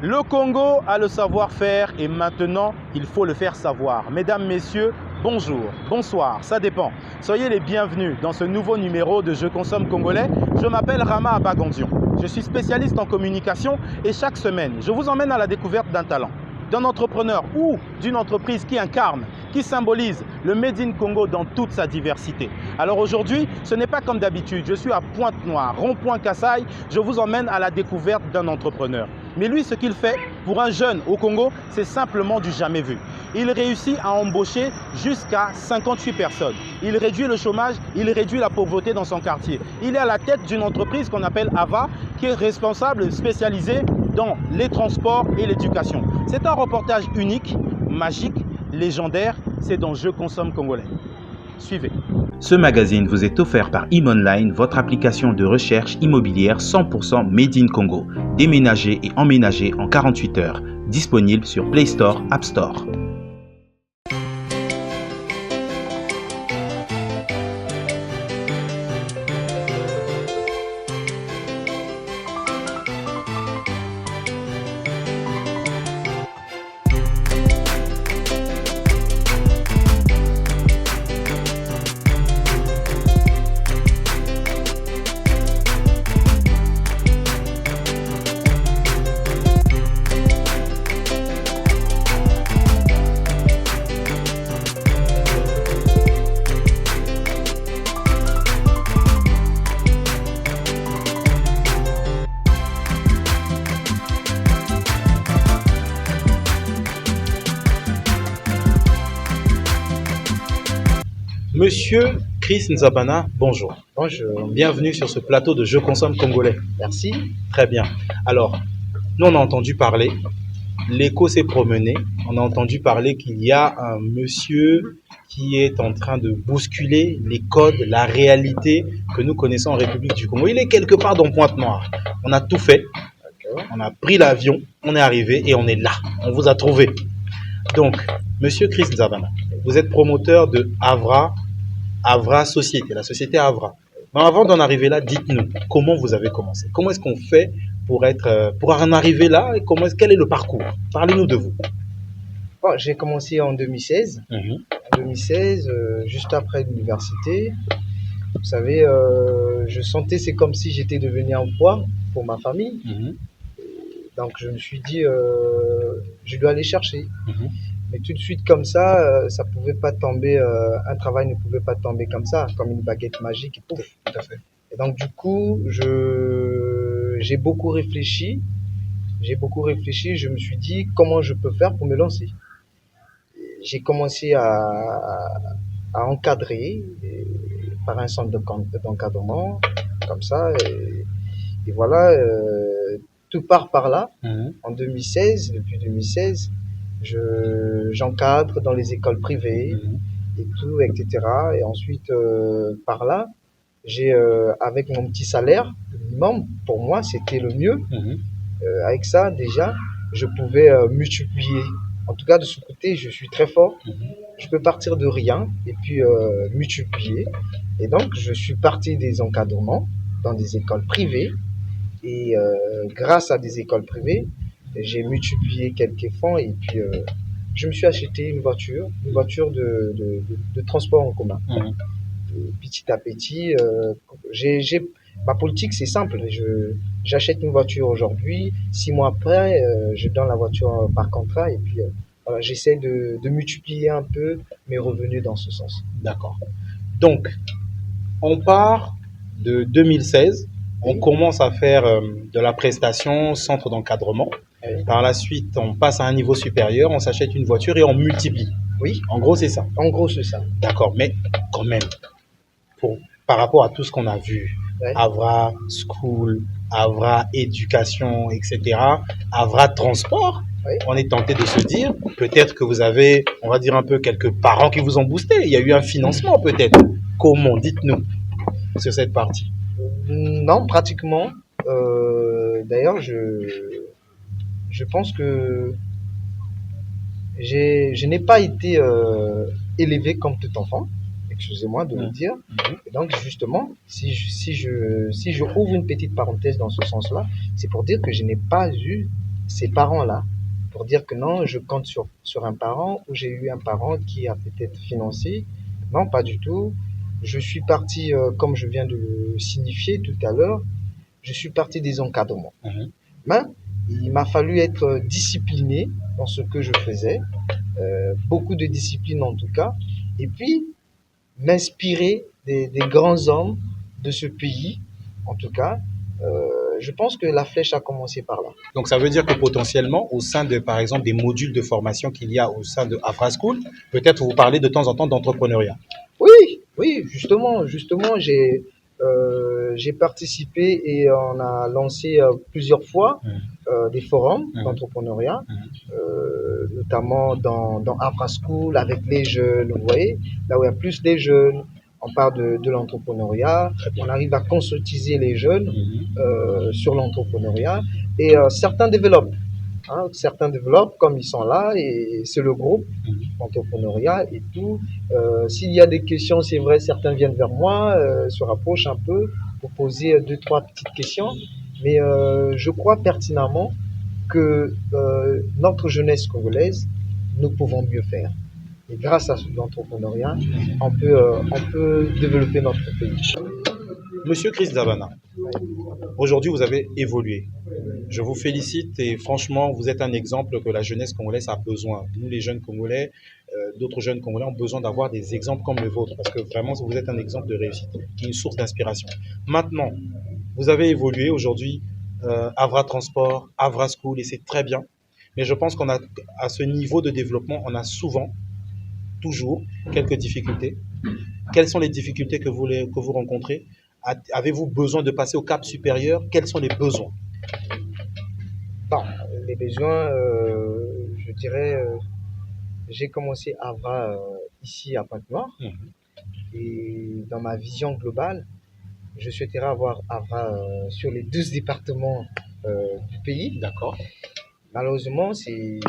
Le Congo a le savoir-faire et maintenant, il faut le faire savoir. Mesdames, Messieurs, bonjour, bonsoir, ça dépend. Soyez les bienvenus dans ce nouveau numéro de Je consomme congolais. Je m'appelle Rama Abagandion. Je suis spécialiste en communication et chaque semaine, je vous emmène à la découverte d'un talent, d'un entrepreneur ou d'une entreprise qui incarne, qui symbolise le Made in Congo dans toute sa diversité. Alors aujourd'hui, ce n'est pas comme d'habitude, je suis à Pointe-Noire, rond-point Kassai, je vous emmène à la découverte d'un entrepreneur. Mais lui, ce qu'il fait pour un jeune au Congo, c'est simplement du jamais vu. Il réussit à embaucher jusqu'à 58 personnes. Il réduit le chômage, il réduit la pauvreté dans son quartier. Il est à la tête d'une entreprise qu'on appelle AVA, qui est responsable spécialisée dans les transports et l'éducation. C'est un reportage unique, magique, légendaire, c'est dans Je consomme congolais. Suivez. Ce magazine vous est offert par ImOnline, votre application de recherche immobilière 100% Made in Congo. Déménagez et emménagez en 48 heures. Disponible sur Play Store, App Store. Monsieur Chris Nzabana, bonjour. Bonjour. Bienvenue sur ce plateau de Je consomme congolais. Merci. Très bien. Alors, nous on a entendu parler, l'écho s'est promené, on a entendu parler qu'il y a un monsieur qui est en train de bousculer les codes, la réalité que nous connaissons en République du Congo. Il est quelque part dans Pointe-Noire. On a tout fait, on a pris l'avion, on est arrivé et on est là. On vous a trouvé. Donc, monsieur Chris Nzabana, vous êtes promoteur de Avra Société, la société Avra. Mais avant d'en arriver là, dites-nous, comment vous avez commencé? Comment est-ce qu'on fait pour en arriver là et quel est le parcours? Parlez-nous de vous. Bon, j'ai commencé en 2016. En 2016, juste après l'université. Vous savez, je sentais c'est comme si j'étais devenu un poids pour ma famille. Donc je me suis dit, je dois aller chercher. Mais tout de suite comme ça pouvait pas tomber, un travail ne pouvait pas tomber comme ça, comme une baguette magique et pouf. Tout à fait. Et donc du coup, j'ai beaucoup réfléchi. Je me suis dit comment je peux faire pour me lancer. J'ai commencé à encadrer par un centre d'encadrement, comme ça. Et voilà, tout part par là. En 2016, depuis 2016, j'encadre dans les écoles privées et tout, etc. Et ensuite, par là, j'ai avec mon petit salaire minimum, pour moi, c'était le mieux. Avec ça, déjà, je pouvais multiplier. En tout cas, de ce côté, je suis très fort. Je peux partir de rien et puis multiplier. Et donc, je suis parti des encadrements dans des écoles privées. Et grâce à des écoles privées, j'ai multiplié quelques fonds et puis je me suis acheté une voiture de transport en commun. Petit à petit, ma politique c'est simple, j'achète une voiture aujourd'hui, 6 mois après, je donne la voiture par contrat et puis voilà, j'essaie de multiplier un peu mes revenus dans ce sens. D'accord. Donc, on part de 2016. On commence à faire de la prestation, centre d'encadrement. Oui. Par la suite, on passe à un niveau supérieur, on s'achète une voiture et on multiplie. Oui. En gros, c'est ça. En gros, c'est ça. D'accord, mais quand même, par rapport à tout ce qu'on a vu, Ouais. Avra School, Avra Éducation, etc., Avra Transport, Oui. on est tenté de se dire, peut-être que vous avez, on va dire un peu, quelques parents qui vous ont boosté. Il y a eu un financement peut-être. Comment? Dites-nous sur cette partie. Non, pratiquement. D'ailleurs, je pense que je n'ai pas été élevé comme tout enfant. Excusez-moi de le dire. Et donc, justement, si je ouvre une petite parenthèse dans ce sens-là, c'est pour dire que je n'ai pas eu ces parents-là pour dire que non, je compte sur un parent ou j'ai eu un parent qui a peut-être financé. Non, pas du tout. Je suis parti, comme je viens de le signifier tout à l'heure, je suis parti des encadrements. Mais il m'a fallu être discipliné dans ce que je faisais, beaucoup de discipline en tout cas, et puis m'inspirer des grands hommes de ce pays, en tout cas. Je pense que la flèche a commencé par là. Donc ça veut dire que potentiellement, au sein de, par exemple, des modules de formation qu'il y a au sein de Afra School, peut-être vous parlez de temps en temps d'entrepreneuriat. Oui, oui, justement, j'ai participé et on a lancé plusieurs fois des forums d'entrepreneuriat, notamment dans Afra School avec les jeunes, vous voyez, là où il y a plus des jeunes, on parle de l'entrepreneuriat, on arrive à conscientiser les jeunes sur l'entrepreneuriat et certains développent. Certains développent comme ils sont là et c'est le groupe entrepreneuriat et tout. S'il y a des questions, c'est vrai, certains viennent vers moi, se rapprochent un peu pour poser deux, trois petites questions. Mais je crois pertinemment que notre jeunesse congolaise, nous pouvons mieux faire. Et grâce à l'entrepreneuriat, on peut développer notre pays. Monsieur Chris Zabana, aujourd'hui vous avez évolué. Je vous félicite et franchement, vous êtes un exemple que la jeunesse congolaise a besoin. Nous, les jeunes Congolais, d'autres jeunes Congolais ont besoin d'avoir des exemples comme le vôtre parce que vraiment, vous êtes un exemple de réussite, qui est une source d'inspiration. Maintenant, vous avez évolué aujourd'hui, Avra Transport, Avra School, et c'est très bien. Mais je pense qu'on a, à ce niveau de développement, on a souvent, toujours, quelques difficultés. Quelles sont les difficultés que vous rencontrez? Avez-vous besoin de passer au cap supérieur? Quels sont les besoins? Bon, les besoins, je dirais, j'ai commencé Avra ici à Pointe-Noire. Et dans ma vision globale, je souhaiterais avoir Avra sur les 12 départements du pays. D'accord. Malheureusement, c'est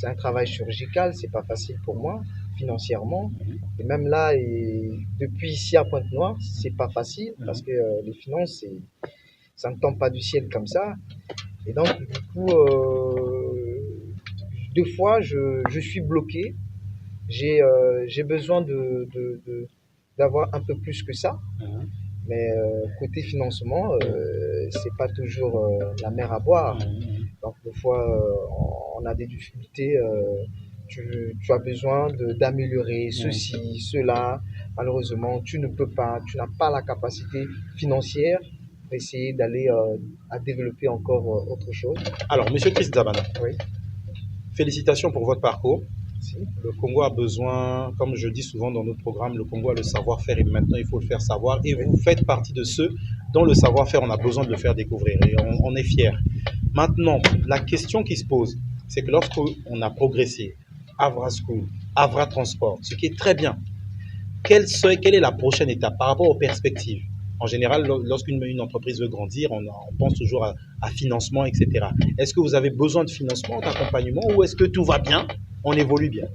un travail chirurgical, c'est pas facile pour moi financièrement. Et même là, depuis ici à Pointe-Noire, c'est pas facile parce que les finances, ça ne tombe pas du ciel comme ça. Et donc, du coup, deux fois, je suis bloqué. J'ai besoin d'avoir un peu plus que ça. Mais côté financement, c'est pas toujours la mer à boire. Donc, des fois, on a des difficultés. Tu as besoin d'améliorer ceci, cela. Malheureusement, tu ne peux pas, tu n'as pas la capacité financière pour essayer d'aller à développer encore autre chose. Alors, Monsieur Chris Zabana, Oui. Félicitations pour votre parcours. Si. Le Congo a besoin, comme je dis souvent dans notre programme, le Congo a le savoir-faire et maintenant il faut le faire savoir. Et vous faites partie de ceux dont le savoir-faire, on a besoin de le faire découvrir et on est fiers. Maintenant, la question qui se pose, c'est que lorsqu'on a progressé, Avra School, Avra Transport, ce qui est très bien, quelle est la prochaine étape par rapport aux perspectives? En général, lorsqu'une entreprise veut grandir, on pense toujours à financement, etc. Est-ce que vous avez besoin de financement, d'accompagnement, ou est-ce que tout va bien, on évolue bien?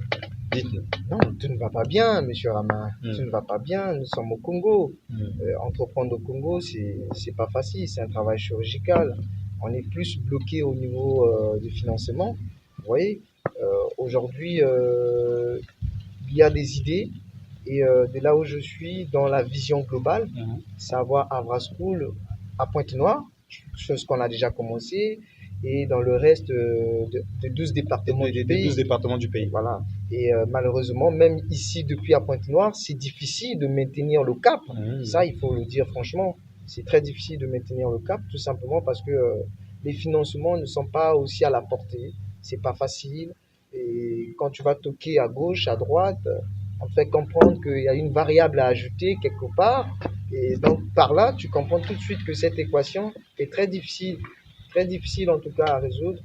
Dites-nous. Non, tout ne va pas bien, monsieur Rama. Tout ne va pas bien. Nous sommes au Congo. Entreprendre au Congo, c'est pas facile. C'est un travail chirurgical. On est plus bloqué au niveau du financement. Vous voyez, aujourd'hui, il y a des idées. Et de là où je suis, dans la vision globale, savoir Avra School à Pointe-Noire, chose qu'on a déjà commencé, et dans le reste de 12 départements du pays. 12 départements du pays. Voilà. Et malheureusement, même ici, depuis à Pointe-Noire, c'est difficile de maintenir le cap. Ça, il faut le dire franchement. C'est très difficile de maintenir le cap, tout simplement parce que les financements ne sont pas aussi à la portée. C'est pas facile. Et quand tu vas toquer à gauche, à droite, on te fait comprendre qu'il y a une variable à ajouter quelque part. Et donc, par là, tu comprends tout de suite que cette équation est très difficile en tout cas à résoudre.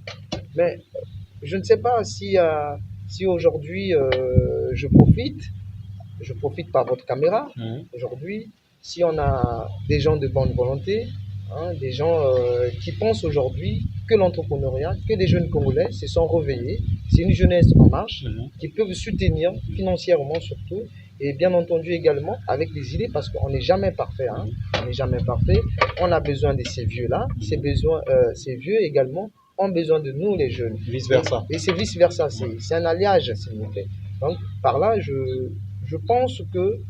Mais je ne sais pas si aujourd'hui je profite par votre caméra. Aujourd'hui, si on a des gens de bonne volonté, des gens qui pensent aujourd'hui que l'entrepreneuriat, que des jeunes Congolais se sont réveillés, c'est une jeunesse en marche, qui peuvent soutenir financièrement surtout, et bien entendu également avec des idées, parce qu'on n'est jamais parfait. On n'est jamais parfait. On a besoin de ces vieux-là, ces vieux également ont besoin de nous, les jeunes. Vice-versa. Et c'est vice-versa, c'est un alliage, s'il vous plaît. Donc, par là, je pense que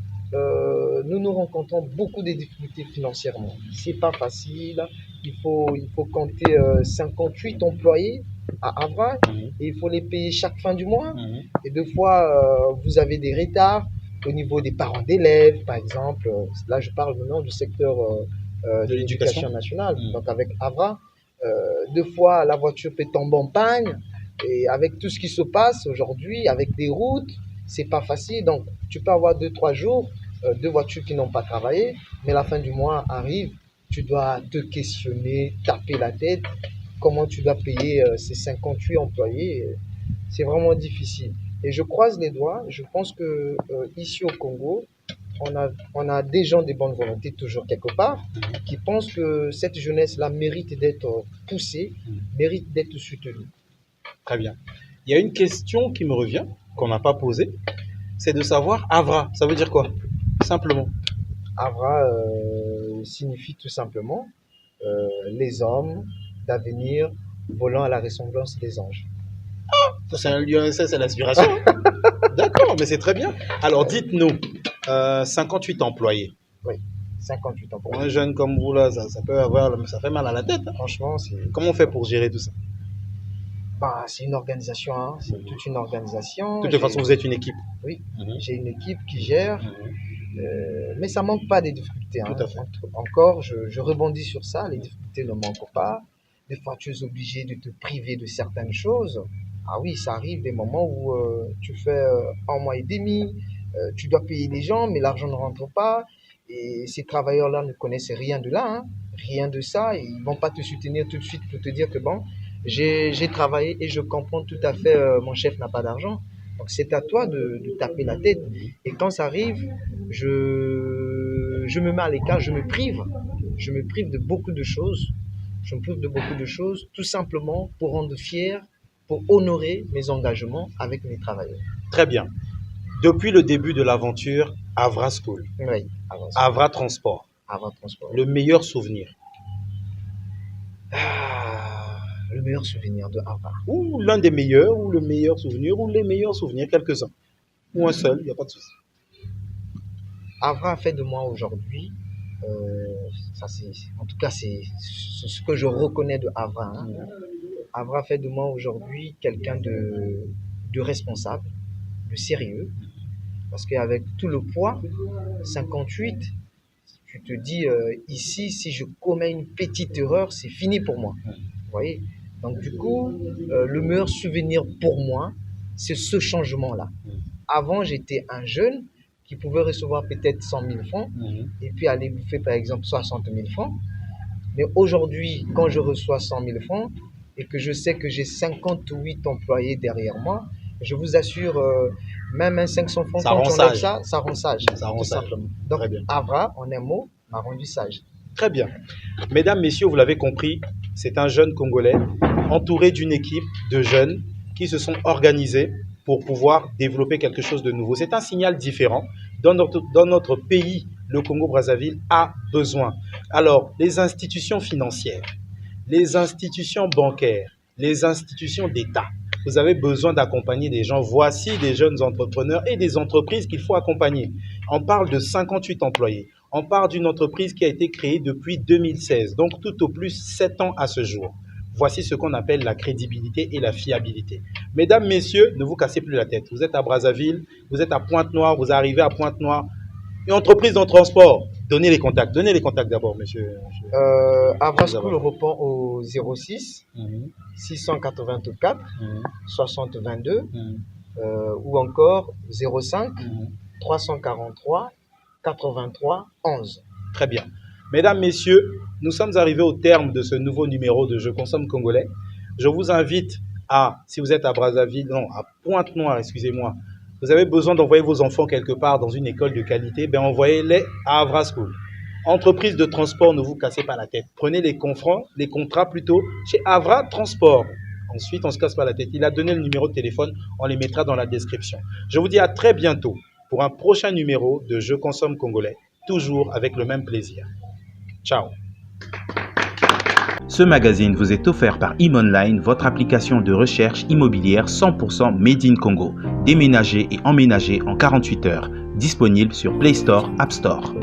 nous nous rencontrons beaucoup de difficultés financièrement. C'est pas facile. Il faut compter 58 employés à Avra et il faut les payer chaque fin du mois. Et deux fois, vous avez des retards au niveau des parents d'élèves, par exemple. Là, je parle maintenant du secteur de l'éducation nationale. Donc, avec Avra, deux fois, la voiture peut tomber en panne. Et avec tout ce qui se passe aujourd'hui, avec des routes, c'est pas facile. Donc, tu peux avoir 2-3 jours, deux voitures qui n'ont pas travaillé, mais la fin du mois arrive, tu dois te questionner, taper la tête, comment tu dois payer ces 58 employés. C'est vraiment difficile. Et je croise les doigts, je pense que ici au Congo, on a des gens de bonne volonté toujours quelque part, qui pensent que cette jeunesse-là mérite d'être poussée, mérite d'être soutenue. Très bien. Il y a une question qui me revient, qu'on n'a pas posée, c'est de savoir Avra, ça veut dire quoi? Simplement. Avra signifie tout simplement les hommes d'avenir volant à la ressemblance des anges. C'est un lieu, ça c'est l'inspiration. D'accord, mais c'est très bien. Alors dites-nous, 58 employés. Oui, 58 ans. Pour un jeune comme vous, là, ça peut avoir, ça fait mal à la tête. Hein. Franchement, Comment on fait pour gérer tout ça? Bah, c'est une organisation, hein. C'est toute une organisation. De toute façon, vous êtes une équipe. Oui, j'ai une équipe qui gère, mais ça manque pas des difficultés. Hein. Tout à fait. Encore, je rebondis sur ça, les difficultés ne manquent pas. Des fois, tu es obligé de te priver de certaines choses. Ah oui, ça arrive des moments où tu fais un mois et demi, tu dois payer les gens, mais l'argent ne rentre pas. Et ces travailleurs-là ne connaissent rien de là, hein, rien de ça. Et ils ne vont pas te soutenir tout de suite pour te dire que bon, j'ai travaillé et je comprends tout à fait, mon chef n'a pas d'argent. Donc c'est à toi de taper la tête. Et quand ça arrive, je me mets à l'écart, je me prive. Je me prive de beaucoup de choses. Je me prive de beaucoup de choses, tout simplement pour rendre fier, pour honorer mes engagements avec mes travailleurs. Très bien. Depuis le début de l'aventure, Avra School, Oui, Avra Transport, Avra Transport. le meilleur souvenir. Le meilleur souvenir de Avra. Ou l'un des meilleurs, ou le meilleur souvenir, ou les meilleurs souvenirs, quelques-uns. Ou un seul, il n'y a pas de souci. Avra a fait de moi aujourd'hui, en tout cas c'est ce que je reconnais de Avra. Hein. Avra fait de moi aujourd'hui quelqu'un de responsable, de sérieux, parce qu'avec tout le poids, 58, tu te dis ici, si je commets une petite erreur, c'est fini pour moi. Vous voyez? Donc du coup, le meilleur souvenir pour moi, c'est ce changement-là. Avant, j'étais un jeune qui pouvait recevoir peut-être 100 000 francs et puis aller bouffer par exemple 60 000 francs. Mais aujourd'hui, quand je reçois 100 000 francs et que je sais que j'ai 58 employés derrière moi, je vous assure, même un 500 francs, Ça quand rend tu enlèves sage. ça rend sage. Ça rend tout sage. simplement. Donc, Très bien. Avra, en un mot, m'a rendu sage. Très bien. Mesdames, messieurs, vous l'avez compris, c'est un jeune Congolais entouré d'une équipe de jeunes qui se sont organisés pour pouvoir développer quelque chose de nouveau. C'est un signal différent. Dans notre pays, le Congo-Brazzaville a besoin. Alors, les institutions financières, les institutions bancaires, les institutions d'État, vous avez besoin d'accompagner des gens. Voici des jeunes entrepreneurs et des entreprises qu'il faut accompagner. On parle de 58 employés. On parle d'une entreprise qui a été créée depuis 2016, donc tout au plus 7 ans à ce jour. Voici ce qu'on appelle la crédibilité et la fiabilité. Mesdames, messieurs, ne vous cassez plus la tête. Vous êtes à Brazzaville, vous êtes à Pointe-Noire, vous arrivez à Pointe-Noire. Une entreprise de transport, donnez les contacts. Donnez les contacts d'abord, monsieur. Avra School répond au 06 684 60 22 ou encore 05 343 83 11. Très bien. Mesdames, messieurs, nous sommes arrivés au terme de ce nouveau numéro de Je consomme congolais. Je vous invite à, si vous êtes à Brazzaville, non, à Pointe-Noire, excusez-moi, vous avez besoin d'envoyer vos enfants quelque part dans une école de qualité, ben envoyez-les à Avra School. Entreprise de transport, ne vous cassez pas la tête. Prenez les contrats plutôt chez Avra Transport. Ensuite, on ne se casse pas la tête. Il a donné le numéro de téléphone, on les mettra dans la description. Je vous dis à très bientôt pour un prochain numéro de Je consomme congolais, toujours avec le même plaisir. Ciao. Ce magazine vous est offert par ImOnline, votre application de recherche immobilière 100% Made in Congo, déménagée et emménagée en 48 heures, disponible sur Play Store, App Store.